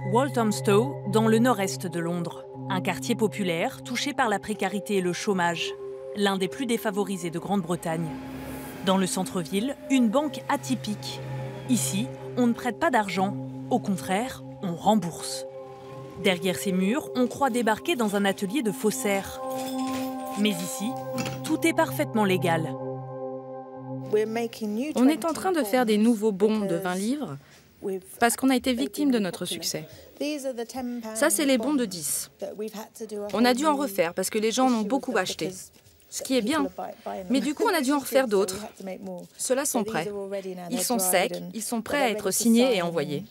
Walthamstow, dans le nord-est de Londres. Un quartier populaire touché par la précarité et le chômage. L'un des plus défavorisés de Grande-Bretagne. Dans le centre-ville, une banque atypique. Ici, on ne prête pas d'argent. Au contraire, on rembourse. Derrière ces murs, on croit débarquer dans un atelier de faussaires. Mais ici, tout est parfaitement légal. On est en train de faire des nouveaux bons de 20 livres parce qu'on a été victime de notre succès. Ça, c'est les bons de 10. On a dû en refaire parce que les gens en ont beaucoup acheté, ce qui est bien. Mais du coup, on a dû en refaire d'autres. Ceux-là sont prêts. Ils sont secs, ils sont prêts à être signés et envoyés.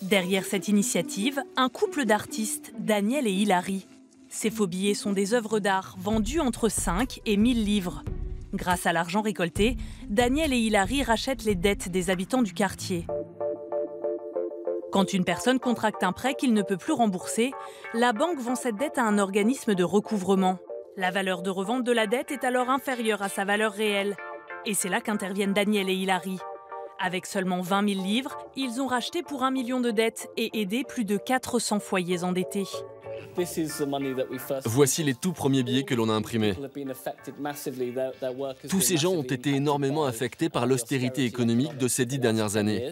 Derrière cette initiative, un couple d'artistes, Daniel et Hilary. Ces faux billets sont des œuvres d'art vendues entre 5 et 1000 livres. Grâce à l'argent récolté, Daniel et Hilary rachètent les dettes des habitants du quartier. Quand une personne contracte un prêt qu'il ne peut plus rembourser, la banque vend cette dette à un organisme de recouvrement. La valeur de revente de la dette est alors inférieure à sa valeur réelle. Et c'est là qu'interviennent Daniel et Hilary. Avec seulement 20 000 livres, ils ont racheté pour 1 million de dettes et aidé plus de 400 foyers endettés. Voici les tout premiers billets que l'on a imprimés. Tous ces gens ont été énormément affectés par l'austérité économique de ces 10 dernières années.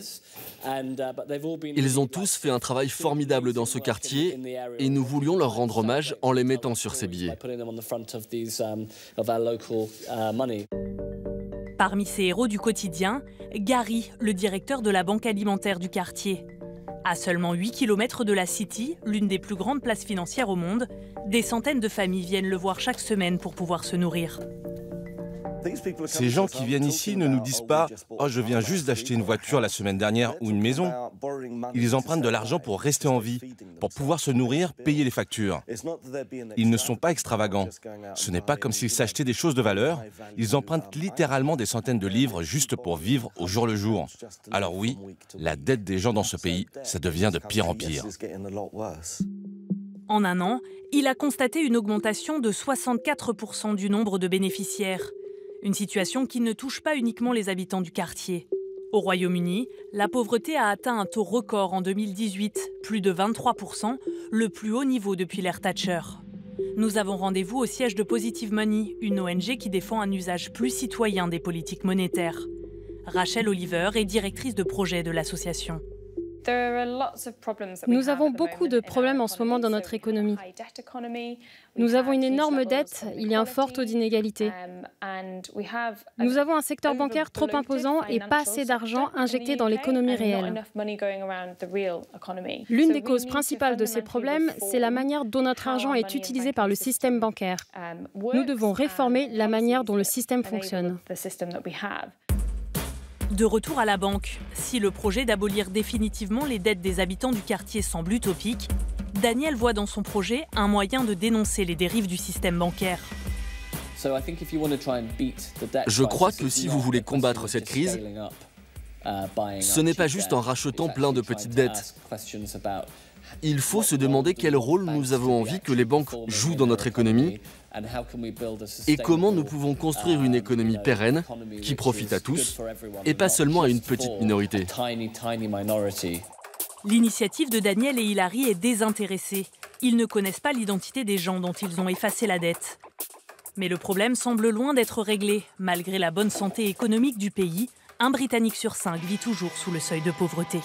Ils ont tous fait un travail formidable dans ce quartier et nous voulions leur rendre hommage en les mettant sur ces billets. Parmi ces héros du quotidien, Gary, le directeur de la banque alimentaire du quartier. À seulement 8 km de la City, l'une des plus grandes places financières au monde, des centaines de familles viennent le voir chaque semaine pour pouvoir se nourrir. Ces gens qui viennent ici ne nous disent pas « Oh, je viens juste d'acheter une voiture la semaine dernière ou une maison ». Ils empruntent de l'argent pour rester en vie, pour pouvoir se nourrir, payer les factures. Ils ne sont pas extravagants. Ce n'est pas comme s'ils s'achetaient des choses de valeur. Ils empruntent littéralement des centaines de livres juste pour vivre au jour le jour. Alors oui, la dette des gens dans ce pays, ça devient de pire en pire. En un an, il a constaté une augmentation de 64% du nombre de bénéficiaires. Une situation qui ne touche pas uniquement les habitants du quartier. Au Royaume-Uni, la pauvreté a atteint un taux record en 2018, plus de 23%, le plus haut niveau depuis l'ère Thatcher. Nous avons rendez-vous au siège de Positive Money, une ONG qui défend un usage plus citoyen des politiques monétaires. Rachel Oliver est directrice de projet de l'association. Nous avons beaucoup de problèmes en ce moment dans notre économie. Nous avons une énorme dette, il y a un fort taux d'inégalité. Nous avons un secteur bancaire trop imposant et pas assez d'argent injecté dans l'économie réelle. L'une des causes principales de ces problèmes, c'est la manière dont notre argent est utilisé par le système bancaire. Nous devons réformer la manière dont le système fonctionne. De retour à la banque, si le projet d'abolir définitivement les dettes des habitants du quartier semble utopique, Daniel voit dans son projet un moyen de dénoncer les dérives du système bancaire. Je crois que si vous voulez combattre cette crise, ce n'est pas juste en rachetant plein de petites dettes. Il faut se demander quel rôle nous avons envie que les banques jouent dans notre économie et comment nous pouvons construire une économie pérenne qui profite à tous et pas seulement à une petite minorité. L'initiative de Daniel et Hilary est désintéressée. Ils ne connaissent pas l'identité des gens dont ils ont effacé la dette. Mais le problème semble loin d'être réglé. Malgré la bonne santé économique du pays, un Britannique sur 5 vit toujours sous le seuil de pauvreté.